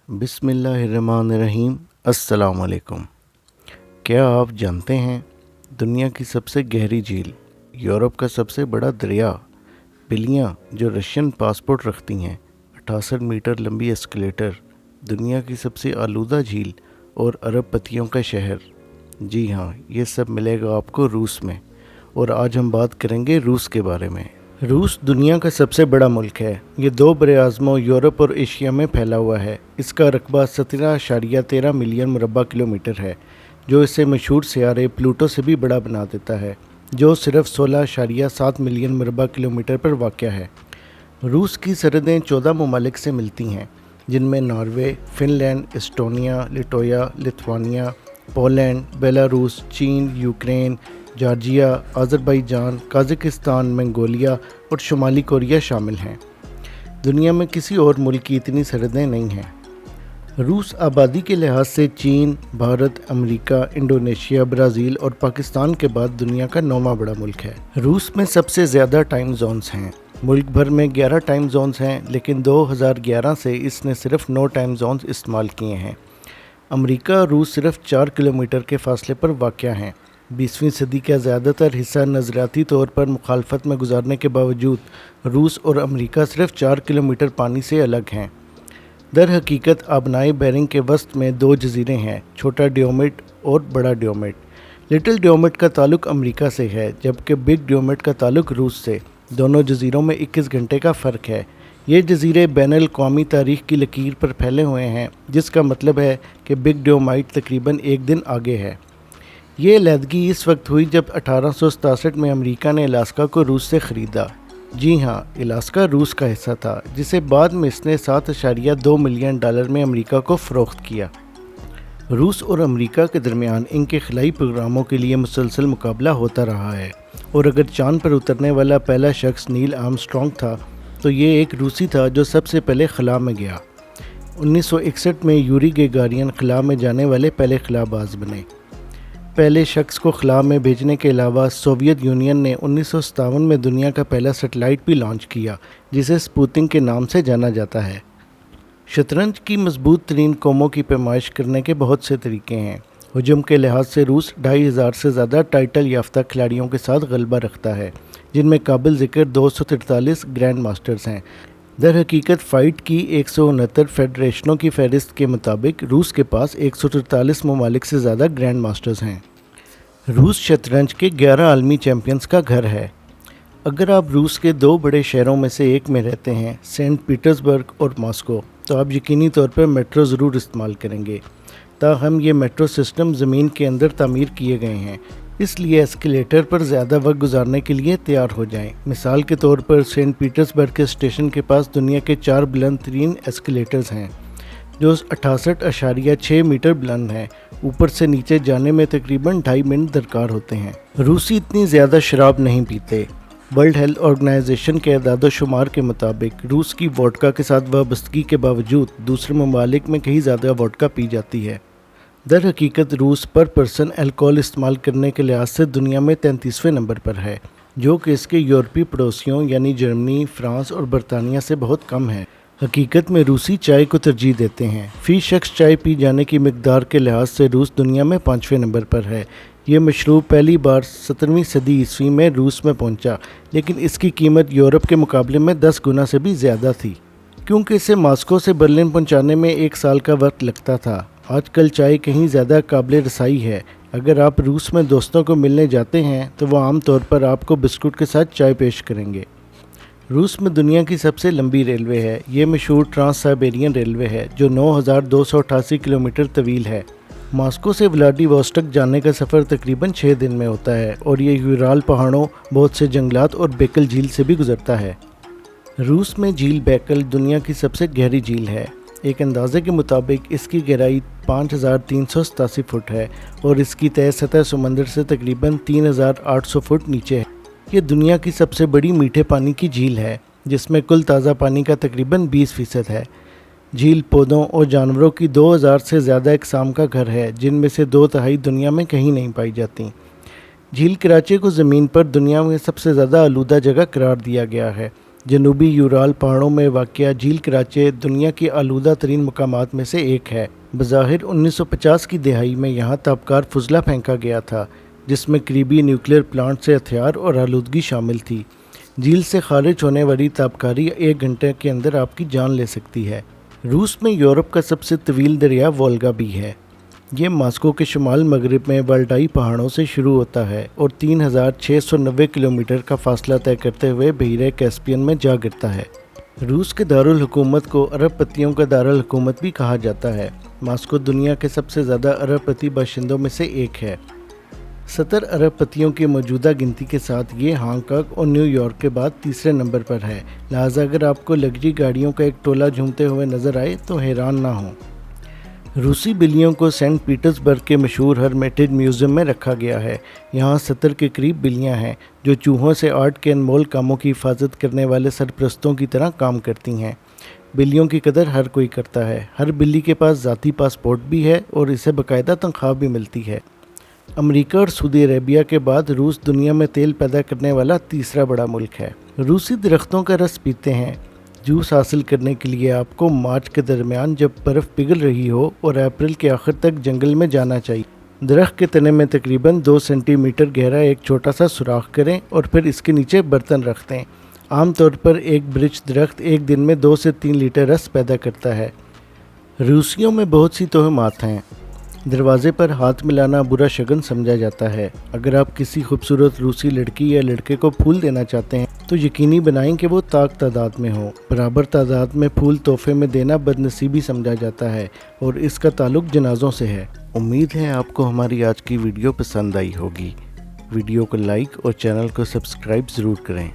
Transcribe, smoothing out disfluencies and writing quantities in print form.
बिस्मिल्लाहिर्रहमानिर्रहीम। अस्सलाम वालेकुम। क्या आप जानते हैं दुनिया की सबसे गहरी झील, यूरोप का सबसे बड़ा दरिया, बिलियाँ जो रशियन पासपोर्ट रखती हैं, 68 मीटर लंबी एस्केलेटर, दुनिया की सबसे आलूदा झील और अरब पतियों का शहर। जी हाँ, ये सब मिलेगा आपको रूस में। और आज हम बात करेंगे रूस के बारे में। रूस दुनिया का सबसे बड़ा मुल्क है। ये दो बड़े आज़मों यूरोप और एशिया में फैला हुआ है। इसका रकबा 17.13 मिलियन मुरबा किलोमीटर है, जो इसे मशहूर सियारे प्लूटो से भी बड़ा बना देता है, जो सिर्फ 16.7 मिलियन मुरबा किलोमीटर पर वाक़ है। रूस की सरहदें 14 ममालिक से मिलती हैं, जिनमें नॉर्वे, फिनलैंड, एस्टोनिया, लिटोया, लिथुआनिया, पोलैंड, बेलारूस, चीन, Ukraine, Georgia, Azerbaijan, Kazakhstan, Mongolia और शुमाली कोरिया शामिल हैं। दुनिया में किसी और मुल्क की इतनी सरहदें नहीं हैं। रूस आबादी के लिहाज से चीन, भारत, अमेरिका, इंडोनेशिया, ब्राज़ील और पाकिस्तान के बाद दुनिया का 9वां बड़ा मुल्क है। रूस में सबसे ज़्यादा टाइम जोन्स हैं। मुल्क भर में 11 टाइम जोन्स हैं, लेकिन 2011 से इसने सिर्फ 9 टाइम जोन्स इस्तेमाल किए हैं। अमेरिका और रूस सिर्फ 4 किलोमीटर के फासले पर वाक़ हैं। 20वीं सदी का ज़्यादातर हिस्सा नज़रियाती तौर पर मुखालफत में गुजारने के बावजूद रूस और अमेरिका सिर्फ 4 किलोमीटर पानी से अलग हैं। दर हकीकत आबनाई बेरिंग के वस्त में 2 जजीरे हैं, छोटा ड्योमिट और बड़ा ड्योमिट। लिटिल ड्योमिट का ताल्लुक अमेरिका से है, जबकि बिग ड्योमिट का ताल्लुक रूस से। दोनों जजीरों में 21 घंटे का फ़र्क है। ये जजीरे बैनुल अक़वामी तारीख़ की लकीर पर फैले हुए हैं, जिसका मतलब है कि बिग ड्योमाइट तकरीबन एक दिन आगे है। ये अलहदगी इस वक्त हुई जब 1867 में अमेरिका ने अलास्का को रूस से ख़रीदा। जी हाँ, अलास्का रूस का हिस्सा था, जिसे बाद में इसने 7.2 मिलियन डॉलर में अमेरिका को फ़रोख्त किया। रूस और अमेरिका के दरमियान इनके खिलाई प्रोग्रामों के लिए मुसलसल मुकाबला होता रहा है, और अगर चाँद पर उतरने वाला पहला शख्स नील आर्मस्ट्रॉन्ग था, तो ये एक रूसी था जो सबसे पहले खला में गया। 1961 में यूरी गैगारियन खला में जाने वाले पहले खलाबाज बने। पहले शख्स को खला में भेजने के अलावा सोवियत यूनियन ने 1957 में दुनिया का पहला सैटेलाइट भी लॉन्च किया, जिसे स्पुतनिक के नाम से जाना जाता है। शतरंज की मजबूत तरीन कौमों की पैमाइश करने के बहुत से तरीके हैं। हुजूम के लिहाज से रूस 2500 से ज़्यादा टाइटल याफ्ता खिलाड़ियों के साथ गलबा रखता है, जिनमें काबिल ज़िक्र 243 ग्रैंड मास्टर्स हैं। दर हकीकत फ़ाइट की 169 फेडरेशनों की फहरिस्त के मुताबिक रूस के पास 143 ममालिक से ज़्यादा ग्रैंड मास्टर्स हैं। रूस शतरंज के 11 आलमी चैम्पियंस का घर है। अगर आप रूस के 2 बड़े शहरों में से एक में रहते हैं, सेंट पीटर्सबर्ग और मॉस्को, तो आप यकीनी तौर पर मेट्रो ज़रूर इस्तेमाल करेंगे। ताहम ये मेट्रो सिस्टम ज़मीन के अंदर तामीर किए गए हैं, इसलिए एस्केलेटर पर ज़्यादा वक्त गुजारने के लिए तैयार हो जाएं। मिसाल के तौर पर सेंट पीटर्सबर्ग के स्टेशन के पास दुनिया के 4 बुलंद तरीन एस्केलेटर्स हैं, जो 68.6 मीटर बुलंद हैं। ऊपर से नीचे जाने में तकरीबन 2.5 मिनट दरकार होते हैं। रूसी इतनी ज़्यादा शराब नहीं पीते। वर्ल्ड हेल्थ ऑर्गेनाइजेशन के अदाद-ओ-शुमार के मुताबिक रूस की वोडका के साथ वाबस्तगी के बावजूद दूसरे ममालिक में कहीं ज़्यादा वोडका पी जाती है। दर हकीकत रूस पर पर्सन अल्कोहल इस्तेमाल करने के लिहाज से दुनिया में 33वें नंबर पर है, जो कि इसके यूरोपीय पड़ोसियों यानी जर्मनी, फ्रांस और बरतानिया से बहुत कम है। हकीकत में रूसी चाय को तरजीह देते हैं। फ़ी शख्स चाय पी जाने की मिकदार के लिहाज से रूस दुनिया में 5वें नंबर पर है। ये मशरूब पहली बार 17वीं सदी ईस्वी में रूस में पहुंचा, लेकिन इसकी कीमत यूरोप के मुकाबले में 10 गुना से भी ज़्यादा थी, क्योंकि इसे मॉस्को से बर्लिन पहुंचाने में 1 साल का वक्त लगता था। आजकल चाय कहीं ज़्यादा काबिल रसाई है। अगर आप रूस में दोस्तों को मिलने जाते हैं, तो वो आम तौर पर आपको बिस्कुट के साथ चाय पेश करेंगे। रूस में दुनिया की सबसे लंबी रेलवे है। ये मशहूर ट्रांस साइबेरियन रेलवे है, जो 9288 किलोमीटर तवील है। मॉस्को से व्लादिवोस्टोक जाने का सफ़र तकरीबन 6 दिन में होता है, और ये यूराल पहाड़ों, बहुत से जंगलात और बेकल झील से भी गुजरता है। रूस में झील बेकल दुनिया की सबसे गहरी झील है। एक अंदाजे के मुताबिक इसकी गहराई 5387 फुट है, और इसकी तय सतह समंदर से तकरीबन 3800 फुट नीचे है। ये दुनिया की सबसे बड़ी मीठे पानी की झील है, जिसमें कुल ताज़ा पानी का तकरीबन 20% है। झील पौधों और जानवरों की 2000 से ज़्यादा अक़साम का घर है, जिनमें से 2/3 दुनिया में कहीं नहीं पाई जाती। झील कराची को ज़मीन पर दुनिया में सबसे ज़्यादा आलूदा जगह करार दिया गया है। जनूबी यूराल पहाड़ों में वाक़या झील कराची दुनिया की आलूदा तरीन मकामात में से एक है। बज़ाहिर 1950 की दहाई में यहाँ ताबकार फुजला फेंका गया था, जिसमें करीबी न्यूक्लियर प्लांट से हथियार और आलूदगी शामिल थी। झील से खारिज होने वाली ताबकारी 1 घंटे के अंदर आपकी जान ले सकती है। रूस में यूरोप का सबसे तवील दरिया वोल्गा भी है। ये मॉस्को के शुमाल मगरिब में वल्डाई पहाड़ों से शुरू होता है और 3690 किलोमीटर का फासला तय करते हुए बहीरे कैस्पियन में जा गिरता है। रूस के दारुल हुकूमत को अरब पतियों का दारुल हुकूमत भी कहा जाता है। मॉस्को दुनिया के सबसे ज़्यादा अरब पति बाशिंदों में से एक है। 70 अरब पतियों की मौजूदा गिनती के साथ ये हांगकांग और न्यूयॉर्क के बाद तीसरे नंबर पर है। लिहाजा अगर आपको लग्जरी गाड़ियों का एक टोला झूमते हुए नजर आए तो हैरान ना हो। रूसी बिल्लियों को सेंट पीटर्सबर्ग के मशहूर हर्मिटेज म्यूज़ियम में रखा गया है। यहाँ 70 के करीब बिल्लियाँ हैं जो चूहों से आर्ट के अनमोल कामों की हिफाजत करने वाले सरपरस्तों की तरह काम करती हैं। बिल्लियों की कदर हर कोई करता है। हर बिल्ली के पास ज़ाती पासपोर्ट भी है और इसे बाकायदा तनख्वाह भी मिलती है। अमेरिका और सऊदी अरेबिया के बाद रूस दुनिया में तेल पैदा करने वाला तीसरा बड़ा मुल्क है। रूसी दरख्तों का रस पीते हैं। जूस हासिल करने के लिए आपको मार्च के दरमियान जब बर्फ़ पिघल रही हो और अप्रैल के आखिर तक जंगल में जाना चाहिए। दरख्त के तने में तकरीबन 2 सेंटीमीटर गहरा एक छोटा सा सुराख करें और फिर इसके नीचे बर्तन रख दें। आमतौर पर एक बृक्ष दरख्त एक दिन में 2 से 3 लीटर रस पैदा करता है। रूसियों में बहुत सी तोहमात हैं। दरवाजे पर हाथ मिलाना बुरा शगुन समझा जाता है। अगर आप किसी खूबसूरत रूसी लड़की या लड़के को फूल देना चाहते हैं तो यकीनी बनाएं कि वो ताक तादाद में हो। बराबर तादाद में फूल तोहफे में देना बदनसीबी समझा जाता है और इसका ताल्लुक जनाजों से है। उम्मीद है आपको हमारी आज की वीडियो पसंद आई होगी। वीडियो को लाइक और चैनल को सब्सक्राइब ज़रूर करें।